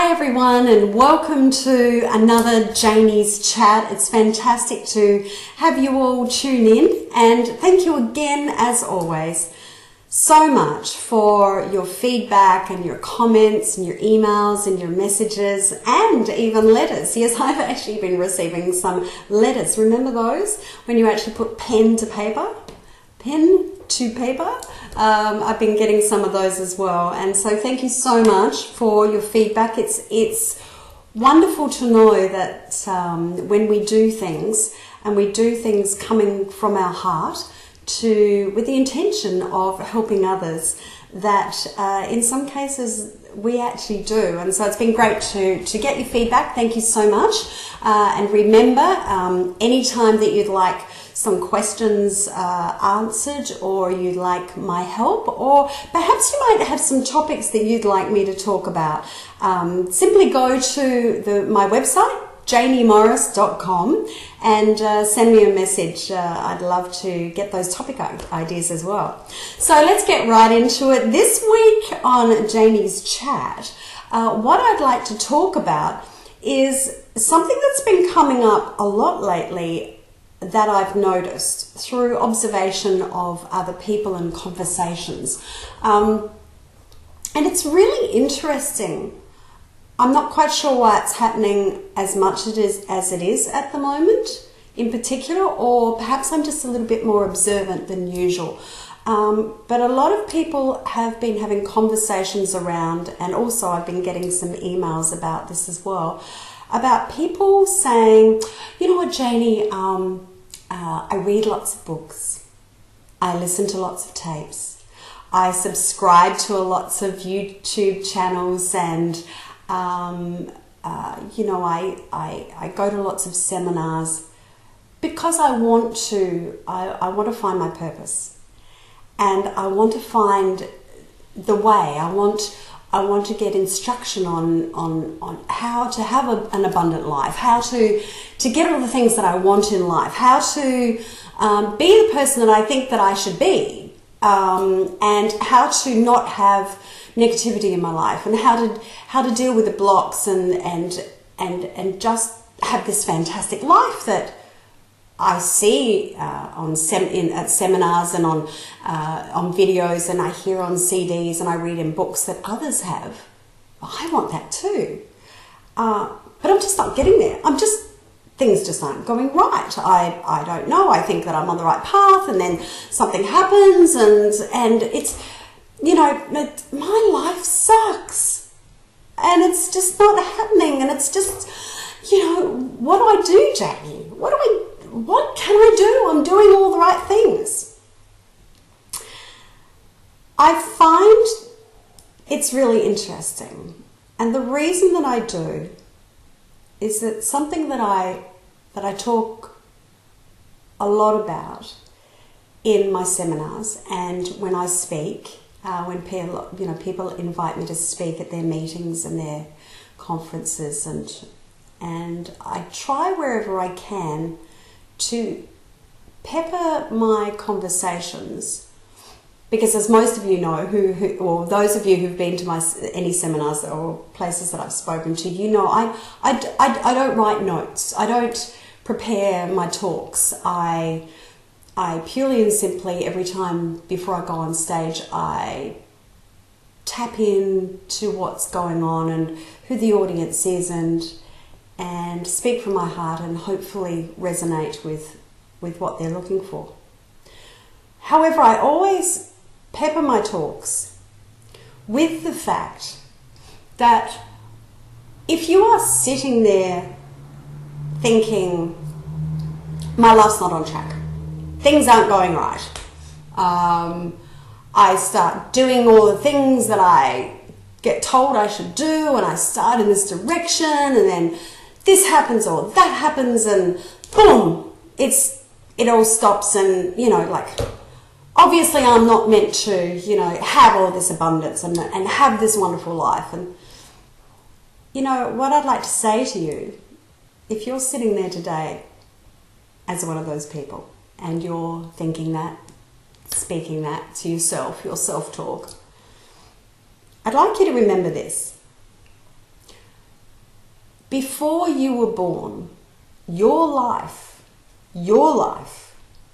Hi everyone, and welcome to another Janie's Chat. It's fantastic to have you all tune in, and thank you again, as always, so much for your feedback and your comments and your emails and your messages and even letters. Yes, I've actually been receiving some letters. Remember those? When you actually put pen to paper? Pen to paper? I've been getting some of those as well, and so thank you so much for your feedback. It's wonderful to know that when we do things, and we do things coming from our heart with the intention of helping others, that in some cases we actually do. And so it's been great to get your feedback. Thank you so much. And remember, anytime that you'd like some questions answered, or you'd like my help, or perhaps you might have some topics that you'd like me to talk about, simply go to my website, janiemorris.com, and send me a message. I'd love to get those topic ideas as well. So let's get right into it. This week on Janie's Chat, what I'd like to talk about is something that's been coming up a lot lately that I've noticed through observation of other people and conversations. And it's really interesting. I'm not quite sure why it's happening as much as it is at the moment in particular, or perhaps I'm just a little bit more observant than usual. But a lot of people have been having conversations around, and also I've been getting some emails about this as well, about people saying, you know what, Janie, I read lots of books, I listen to lots of tapes, I subscribe to lots of YouTube channels, and you know, I go to lots of seminars because I want to find my purpose, and I want to find the way. I want to get instruction on how to have an abundant life, how to get all the things that I want in life, how to be the person that I think that I should be, and how to not have negativity in my life, and how to deal with the blocks, and just have this fantastic life that I see at seminars and on videos, and I hear on CDs, and I read in books that others have. I want that too, but I'm just not getting there. Things just aren't going right. I don't know. I think that I'm on the right path, and then something happens, and it's, you know, my life sucks, and it's just not happening, and it's just, you know, what do I do, Janie? What can I do? I'm doing all the right things. I find it's really interesting, and the reason that I do is that something that I talk a lot about in my seminars, and when I speak, when people invite me to speak at their meetings and their conferences, and I try wherever I can to pepper my conversations, because as most of you know, or those of you who've been to any seminars or places that I've spoken to, you know, I don't write notes. I don't prepare my talks. I purely and simply, every time before I go on stage, I tap in to what's going on and who the audience is, and speak from my heart, and hopefully resonate with what they're looking for. However, I always pepper my talks with the fact that if you are sitting there thinking, my life's not on track, things aren't going right, I start doing all the things that I get told I should do, and I start in this direction, and then this happens or that happens, and boom, it all stops, and, you know, like, obviously I'm not meant to, you know, have all this abundance and have this wonderful life. And, you know, what I'd like to say to you, if you're sitting there today as one of those people, and you're thinking that, speaking that to yourself, your self-talk, I'd like you to remember this. before you were born, your life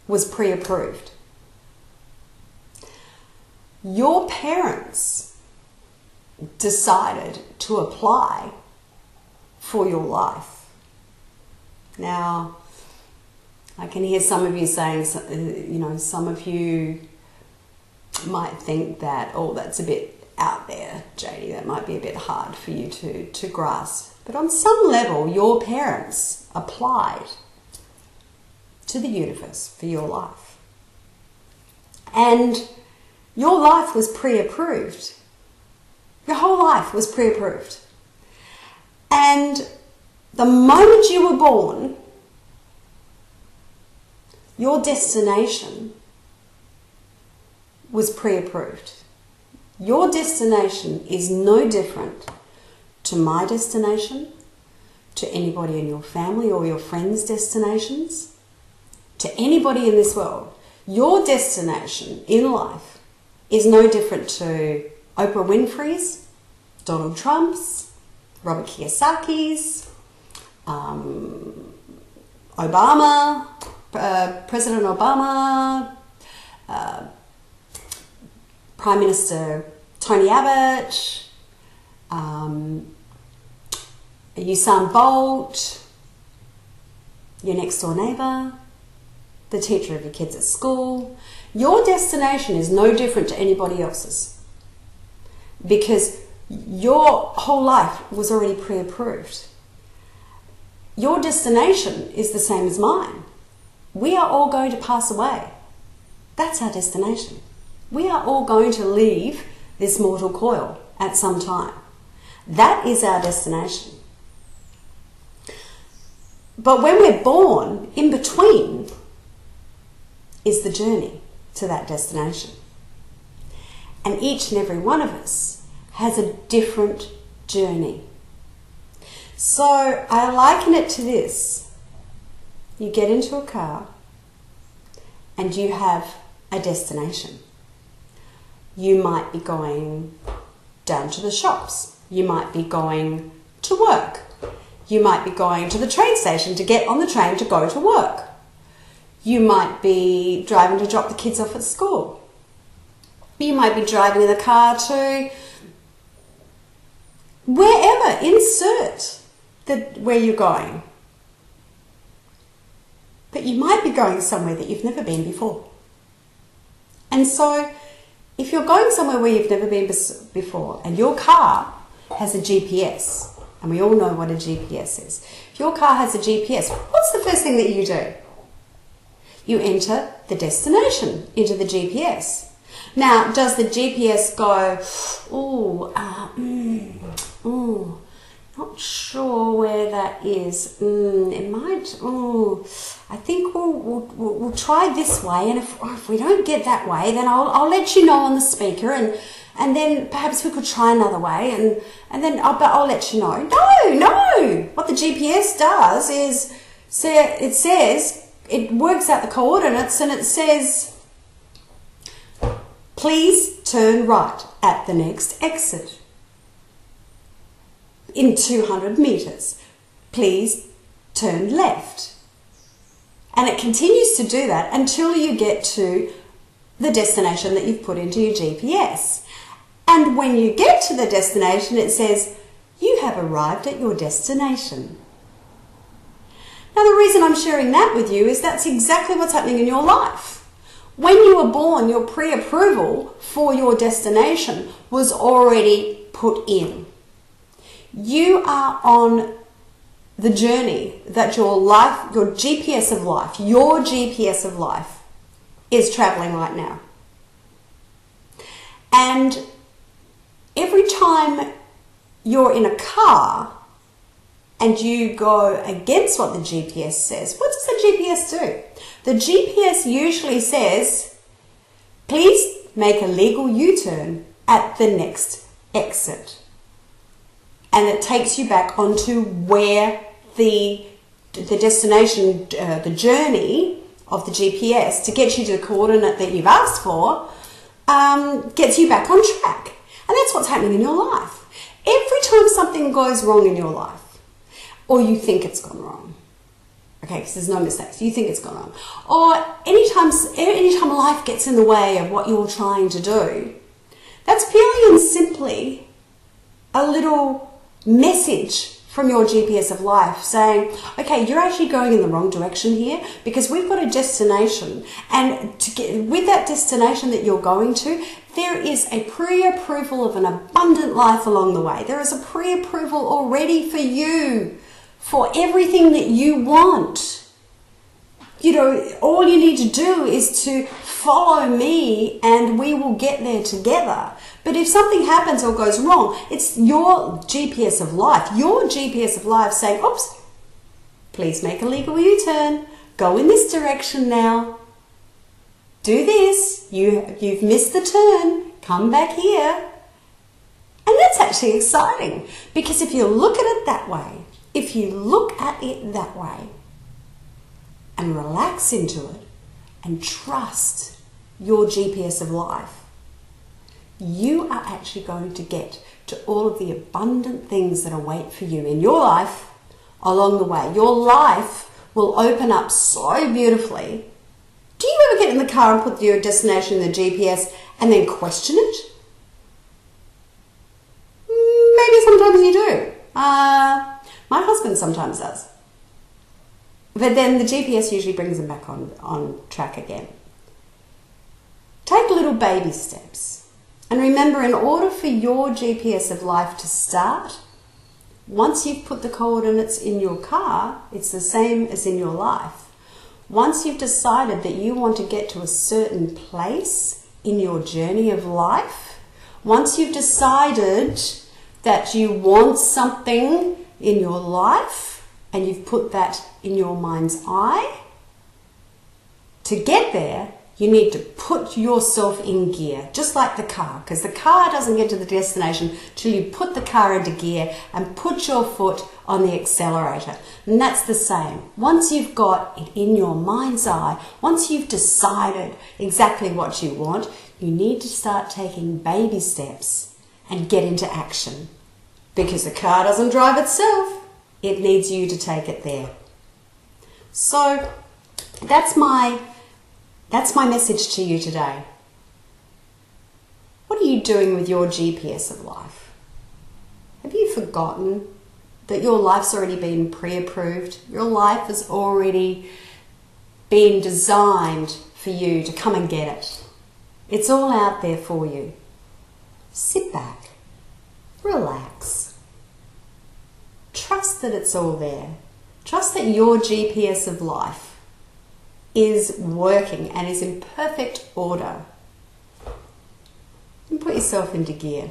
was pre-approved. Your parents decided to apply for your life. Now, I can hear some of you saying, some of you might think that, oh, that's a bit out there, Janie, that might be a bit hard for you to grasp. But on some level, your parents applied to the universe for your life. And your life was pre-approved. Your whole life was pre-approved. And the moment you were born, your destination was pre-approved. Your destination is no different to my destination, to anybody in your family or your friends' destinations, to anybody in this world. Your destination in life is no different to Oprah Winfrey's, Donald Trump's, Robert Kiyosaki's, Obama, President Obama, Prime Minister Tony Abbott, Usain Bolt, your next door neighbour, the teacher of your kids at school. Your destination is no different to anybody else's, because your whole life was already pre-approved. Your destination is the same as mine. We are all going to pass away. That's our destination. We are all going to leave this mortal coil at some time. That is our destination. But when we're born, in between is the journey to that destination. And each and every one of us has a different journey. So I liken it to this. You get into a car and you have a destination. You might be going down to the shops. You might be going to work. You might be going to the train station to get on the train to go to work. You might be driving to drop the kids off at school. You might be driving in the car to wherever, insert where you're going. But you might be going somewhere that you've never been before. And so if you're going somewhere where you've never been before and your car has a GPS, and we all know what a GPS is. If your car has a GPS, what's the first thing that you do? You enter the destination into the GPS. Now, does the GPS go, not sure where that is. It might, I think we'll try this way, and if we don't get that way, then I'll let you know on the speaker, and then perhaps we could try another way, and then I'll let you know. No. What the GPS does is it works out the coordinates, and it says, please turn right at the next exit. In 200 meters, please turn left. And it continues to do that until you get to the destination that you've put into your GPS. And when you get to the destination, it says, you have arrived at your destination. Now, the reason I'm sharing that with you is that's exactly what's happening in your life. When you were born, your pre-approval for your destination was already put in. You are on the journey that your GPS of life is traveling right now. And every time you're in a car and you go against what the GPS says, what does the GPS do? The GPS usually says, please make a legal U-turn at the next exit. And it takes you back onto where the destination, the journey of the GPS to get you to the coordinate that you've asked for, gets you back on track. And that's what's happening in your life. Every time something goes wrong in your life, or you think it's gone wrong. Okay, because there's no mistakes. You think it's gone wrong. Or anytime life gets in the way of what you're trying to do, that's purely and simply a little message from your GPS of life saying, okay, you're actually going in the wrong direction here because we've got a destination. And with that destination that you're going to, there is a pre-approval of an abundant life along the way. There is a pre-approval already for you, for everything that you want. You know, all you need to do is to follow me and we will get there together. But if something happens or goes wrong, it's your GPS of life. Your GPS of life saying, oops, please make a legal U-turn. Go in this direction now. Do this. You've missed the turn. Come back here. And that's actually exciting because if you look at it that way, and relax into it and trust your GPS of life, you are actually going to get to all of the abundant things that await for you in your life along the way. Your life will open up so beautifully. Do you ever get in the car and put your destination in the GPS and then question it? Maybe sometimes you do. My husband sometimes does. But then the GPS usually brings them back on track again. Take little baby steps. And remember, in order for your GPS of life to start, once you've put the coordinates in your car, it's the same as in your life. Once you've decided that you want to get to a certain place in your journey of life, once you've decided that you want something in your life and you've put that in your mind's eye, to get there, you need to put yourself in gear, just like the car, because the car doesn't get to the destination till you put the car into gear and put your foot on the accelerator. And that's the same. Once you've got it in your mind's eye, once you've decided exactly what you want, you need to start taking baby steps and get into action. Because the car doesn't drive itself, it needs you to take it there. So that's my message to you today. What are you doing with your GPS of life? Have you forgotten that your life's already been pre-approved? Your life has already been designed for you to come and get it. It's all out there for you. Sit back, relax, trust that it's all there. Trust that your GPS of life is working and is in perfect order. And put yourself into gear.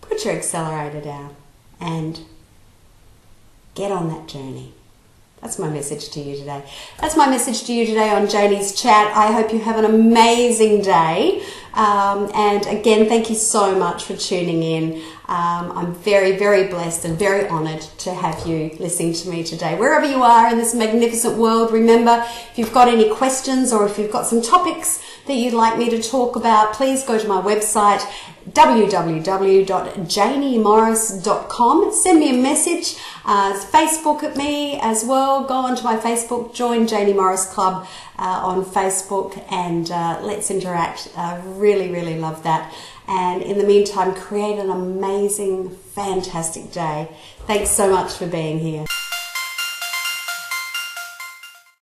Put your accelerator down and get on that journey. That's my message to you today. That's my message to you today on Janie's Chat. I hope you have an amazing day. And again, thank you so much for tuning in. I'm very, very blessed and very honoured to have you listening to me today. Wherever you are in this magnificent world, remember, if you've got any questions or if you've got some topics that you'd like me to talk about, please go to my website, www.janiemorris.com. Send me a message. Facebook at me as well. Go onto my Facebook, join Janie Morris Club on Facebook, and let's interact. I really, really love that. And in the meantime, create an amazing, fantastic day. Thanks so much for being here.